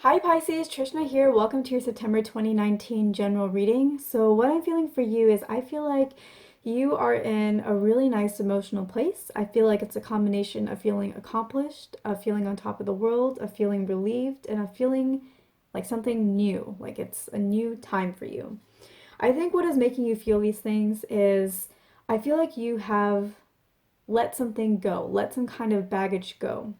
Hi Pisces, Trishna here. Welcome to your September 2019 general reading. So, what I'm feeling for you is I feel like you are in a really nice emotional place. I feel like it's a combination of feeling accomplished, of feeling on top of the world, of feeling relieved, and of feeling like something new, like it's a new time for you. I think what is making you feel these things is I feel like you have let something go, let some kind of baggage go.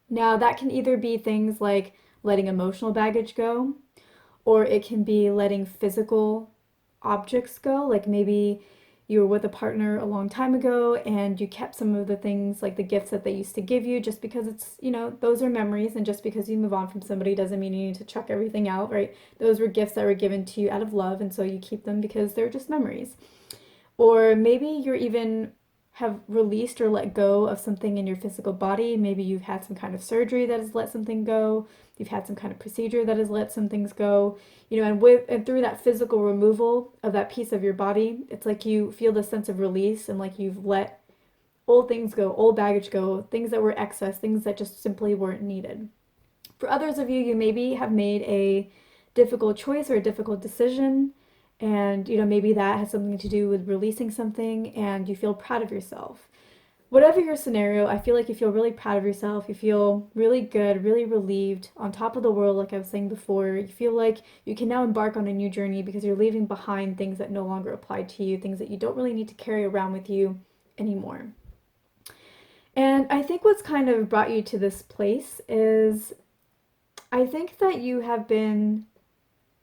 Now, that can either be things like letting emotional baggage go, or it can be letting physical objects go. Like maybe you were with a partner a long time ago and you kept some of the things, like the gifts that they used to give you, just because those are memories. And just because you move on from somebody doesn't mean you need to chuck everything out, right? Those were gifts that were given to you out of love, and so you keep them because they're just memories. Or maybe you're even have released or let go of something in your physical body. Maybe you've had some kind of surgery that has let something go. You've had some kind of procedure that has let some things go. And through that physical removal of that piece of your body, it's like you feel this sense of release and like you've let old things go, old baggage go, things that were excess, things that just simply weren't needed. For others of you, you maybe have made a difficult choice or a difficult decision, and maybe that has something to do with releasing something and you feel proud of yourself. Whatever your scenario, I feel like you feel really proud of yourself. You feel really good, really relieved, on top of the world, like I was saying before. You feel like you can now embark on a new journey because you're leaving behind things that no longer apply to you, things that you don't really need to carry around with you anymore. And I think what's kind of brought you to this place is I think that you have been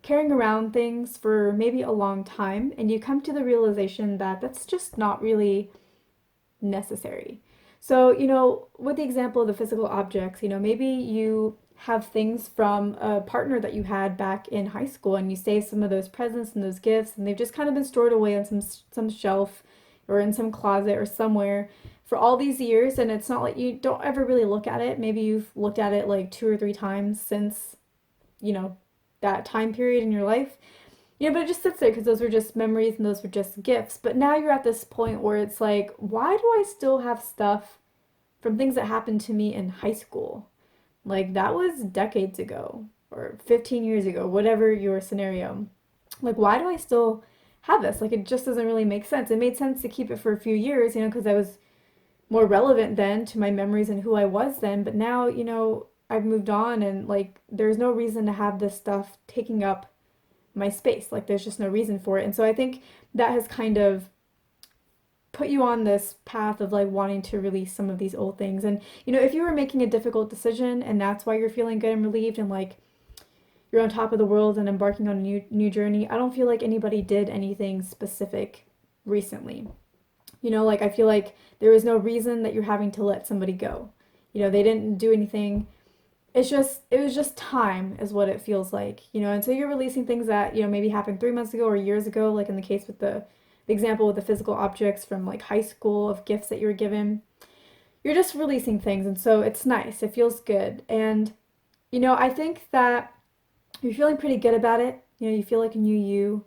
carrying around things for maybe a long time, and you come to the realization that that's just not really necessary. So, with the example of the physical objects, maybe you have things from a partner that you had back in high school and you save some of those presents and those gifts and they've just kind of been stored away on some shelf or in some closet or somewhere for all these years, and it's not like you don't ever really look at it. Maybe you've looked at it like two or three times since, you know, that time period in your life. But it just sits there because those were just memories and those were just gifts. But now you're at this point where it's like, why do I still have stuff from things that happened to me in high school? Like, that was decades ago or 15 years ago, whatever your scenario. Like, why do I still have this? Like, it just doesn't really make sense. It made sense to keep it for a few years, because I was more relevant then to my memories and who I was then. But now, I've moved on and like, there's no reason to have this stuff taking up my space. Like there's just no reason for it. And so I think that has kind of put you on this path of like wanting to release some of these old things. And if you were making a difficult decision and that's why you're feeling good and relieved and like you're on top of the world and embarking on a new journey, I don't feel like anybody did anything specific recently. Like I feel like there is no reason that you're having to let somebody go. They didn't do anything. It was just time is what it feels like, and so you're releasing things that maybe happened 3 months ago or years ago, like in the case with the example with the physical objects from like high school of gifts that you were given. You're just releasing things, and so it's nice, it feels good. And I think that you're feeling pretty good about it. You feel like a new you.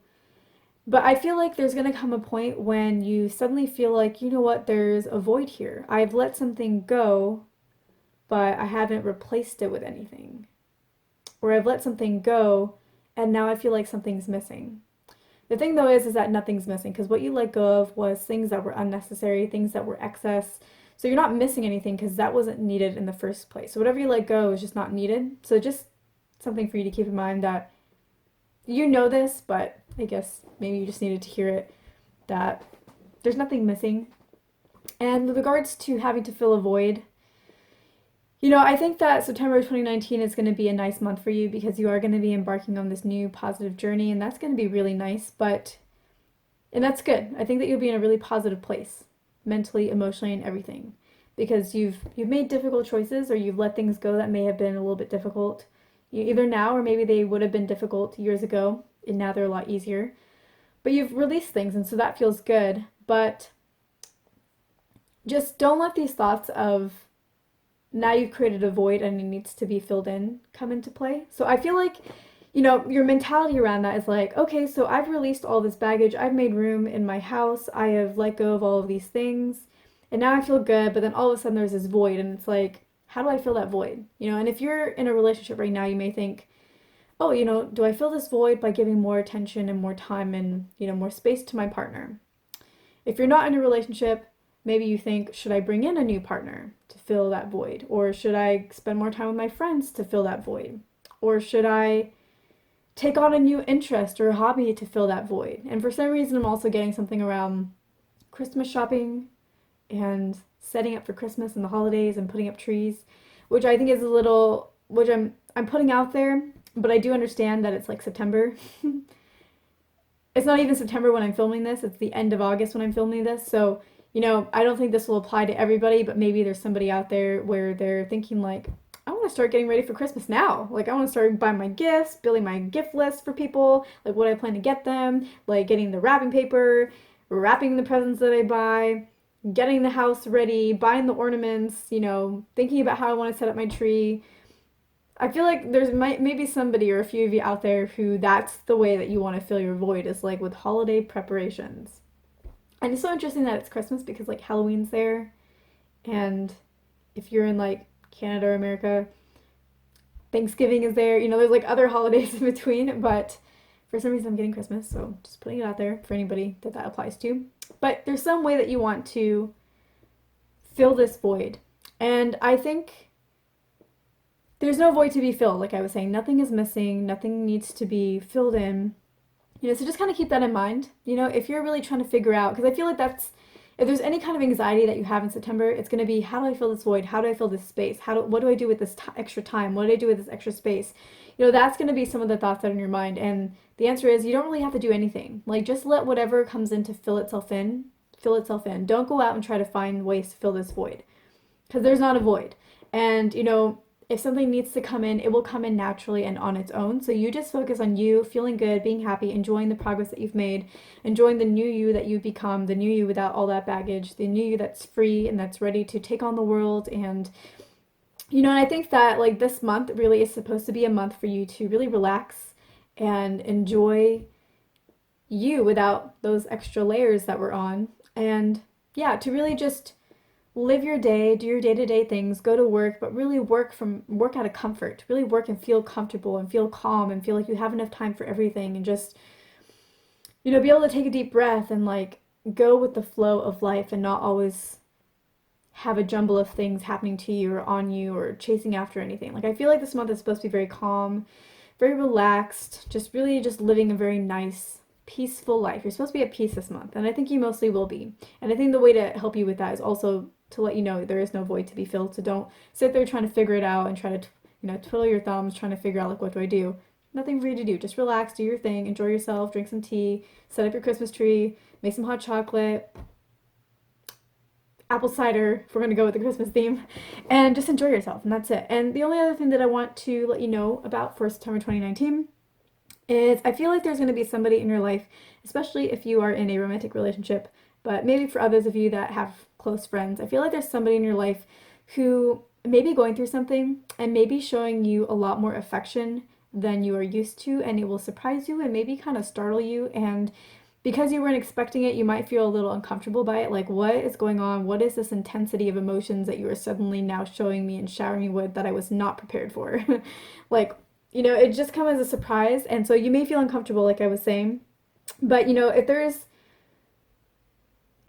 But I feel like there's going to come a point when you suddenly feel like, you know what, there's a void here. I've let something go, but I haven't replaced it with anything. Or I've let something go and now I feel like something's missing. The thing though is that nothing's missing because what you let go of was things that were unnecessary, things that were excess. So you're not missing anything because that wasn't needed in the first place. So whatever you let go is just not needed. So just something for you to keep in mind that you know this, but I guess maybe you just needed to hear it, that there's nothing missing. And with regards to having to fill a void, I think that September 2019 is going to be a nice month for you because you are going to be embarking on this new positive journey, and that's going to be really nice. And that's good. I think that you'll be in a really positive place, mentally, emotionally, and everything, because you've made difficult choices or you've let things go that may have been a little bit difficult, either now or maybe they would have been difficult years ago, and now they're a lot easier. But you've released things, and so that feels good. But just don't let these thoughts of now you've created a void and it needs to be filled in come into play. So I feel like, your mentality around that is like, okay, so I've released all this baggage. I've made room in my house. I have let go of all of these things. And now I feel good, but then all of a sudden there's this void and it's like, how do I fill that void? And if you're in a relationship right now, you may think, oh, do I fill this void by giving more attention and more time and, more space to my partner? If you're not in a relationship, maybe you think, should I bring in a new partner to fill that void? Or should I spend more time with my friends to fill that void? Or should I take on a new interest or a hobby to fill that void? And for some reason, I'm also getting something around Christmas shopping and setting up for Christmas and the holidays and putting up trees, which I think is a little, which I'm putting out there, but I do understand that it's like September. It's not even September when I'm filming this, it's the end of August when I'm filming this. So, I don't think this will apply to everybody, but maybe there's somebody out there where they're thinking like, I want to start getting ready for Christmas now. Like, I want to start buying my gifts, building my gift list for people, like what I plan to get them, like getting the wrapping paper, wrapping the presents that I buy, getting the house ready, buying the ornaments, thinking about how I want to set up my tree. I feel like there's maybe somebody or a few of you out there who that's the way that you want to fill your void, is like with holiday preparations. And it's so interesting that it's Christmas because like Halloween's there, and if you're in like Canada or America, Thanksgiving is there. There's like other holidays in between, but for some reason I'm getting Christmas, so just putting it out there for anybody that applies to. But there's some way that you want to fill this void. And I think there's no void to be filled. Like I was saying, nothing is missing, nothing needs to be filled in. So just kind of keep that in mind. If you're really trying to figure out, because I feel like if there's any kind of anxiety that you have in September, it's going to be, how do I fill this void? How do I fill this space? What do I do with this extra time? What do I do with this extra space? That's going to be some of the thoughts that are in your mind. And the answer is, you don't really have to do anything. Like, just let whatever comes in to fill itself in. Don't go out and try to find ways to fill this void, because there's not a void. And, if something needs to come in, it will come in naturally and on its own. So you just focus on you feeling good, being happy, enjoying the progress that you've made, enjoying the new you that you've become, the new you without all that baggage, the new you that's free and that's ready to take on the world. And, and I think that like this month really is supposed to be a month for you to really relax and enjoy you without those extra layers that we're on. And yeah, to really just live your day, do your day-to-day things, go to work, but really work out of comfort. Really work and feel comfortable and feel calm and feel like you have enough time for everything, and just be able to take a deep breath and like go with the flow of life and not always have a jumble of things happening to you or on you or chasing after anything. Like I feel like this month is supposed to be very calm, very relaxed, just really just living a very nice, peaceful life. You're supposed to be at peace this month, and I think you mostly will be. And I think the way to help you with that is also to let you know there is no void to be filled. So don't sit there trying to figure it out and try to, twiddle your thumbs trying to figure out like, what do I do? Nothing for you to do. Just relax, do your thing, enjoy yourself, drink some tea, set up your Christmas tree, make some hot chocolate, apple cider, if we're going to go with the Christmas theme, and just enjoy yourself. And that's it. And the only other thing that I want to let you know about for September 2019 is I feel like there's going to be somebody in your life, especially if you are in a romantic relationship, but maybe for others of you that have close friends, I feel like there's somebody in your life who may be going through something and maybe showing you a lot more affection than you are used to, and it will surprise you and maybe kind of startle you. And because you weren't expecting it, you might feel a little uncomfortable by it. Like, what is going on? What is this intensity of emotions that you are suddenly now showing me and showering me with that I was not prepared for? Like, it just comes as a surprise. And so you may feel uncomfortable, like I was saying. But, if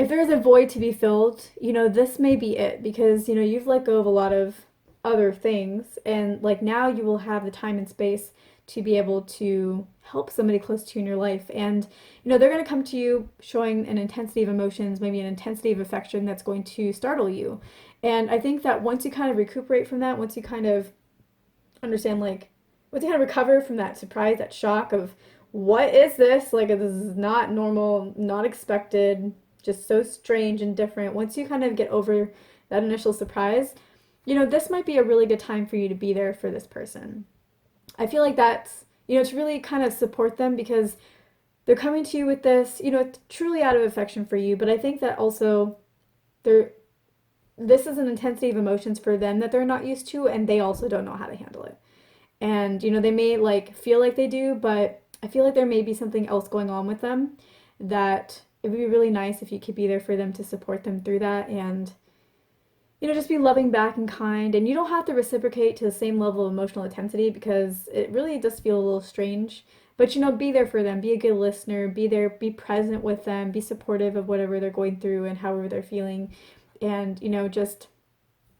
there is a void to be filled, this may be it, because, you've let go of a lot of other things, and like now you will have the time and space to be able to help somebody close to you in your life. And, they're going to come to you showing an intensity of emotions, maybe an intensity of affection that's going to startle you. And I think that once you kind of recuperate from that, once you kind of understand, like, once you kind of recover from that surprise, that shock of, what is this? Like, this is not normal, not expected, just so strange and different. Once you kind of get over that initial surprise, this might be a really good time for you to be there for this person. I feel like that's, to really kind of support them, because they're coming to you with this, truly out of affection for you. But I think that also this is an intensity of emotions for them that they're not used to, and they also don't know how to handle it. And, they may like feel like they do, but I feel like there may be something else going on with them that it would be really nice if you could be there for them to support them through that. And just be loving back and kind. And you don't have to reciprocate to the same level of emotional intensity because it really does feel a little strange. But, be there for them, be a good listener, be there, be present with them, be supportive of whatever they're going through and however they're feeling. And, just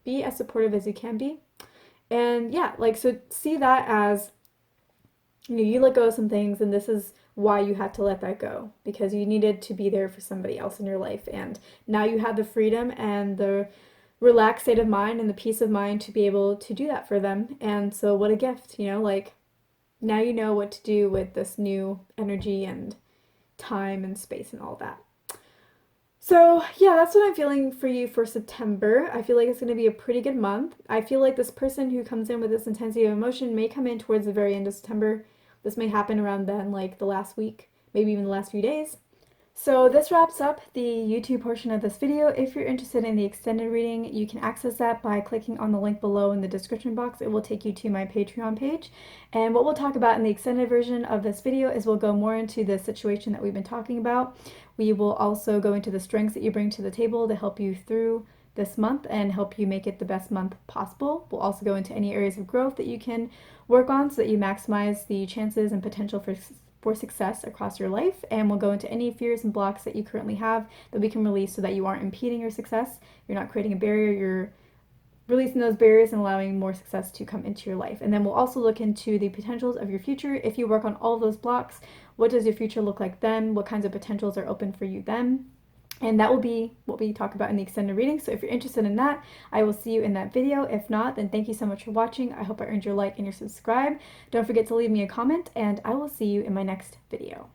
be as supportive as you can be. And yeah, like, so see that as, you let go of some things, and this is why you had to let that go because you needed to be there for somebody else in your life. And now you have the freedom and the relaxed state of mind and the peace of mind to be able to do that for them. And so, what a gift, like now you know what to do with this new energy and time and space and all that. So, yeah, that's what I'm feeling for you for September. I feel like it's going to be a pretty good month. I feel like this person who comes in with this intensity of emotion may come in towards the very end of September. This may happen around then, like the last week, maybe even the last few days. So this wraps up the YouTube portion of this video. If you're interested in the extended reading, you can access that by clicking on the link below in the description box. It will take you to my Patreon page. And what we'll talk about in the extended version of this video is we'll go more into the situation that we've been talking about. We will also go into the strengths that you bring to the table to help you through this month and help you make it the best month possible. We'll also go into any areas of growth that you can work on so that you maximize the chances and potential for success across your life, and we'll go into any fears and blocks that you currently have that we can release so that you aren't impeding your success. You're not creating a barrier, you're releasing those barriers and allowing more success to come into your life. And then we'll also look into the potentials of your future. If you work on all of those blocks, what does your future look like then? What kinds of potentials are open for you then? And that will be what we talk about in the extended reading. So if you're interested in that, I will see you in that video. If not, then thank you so much for watching. I hope I earned your like and your subscribe. Don't forget to leave me a comment, and I will see you in my next video.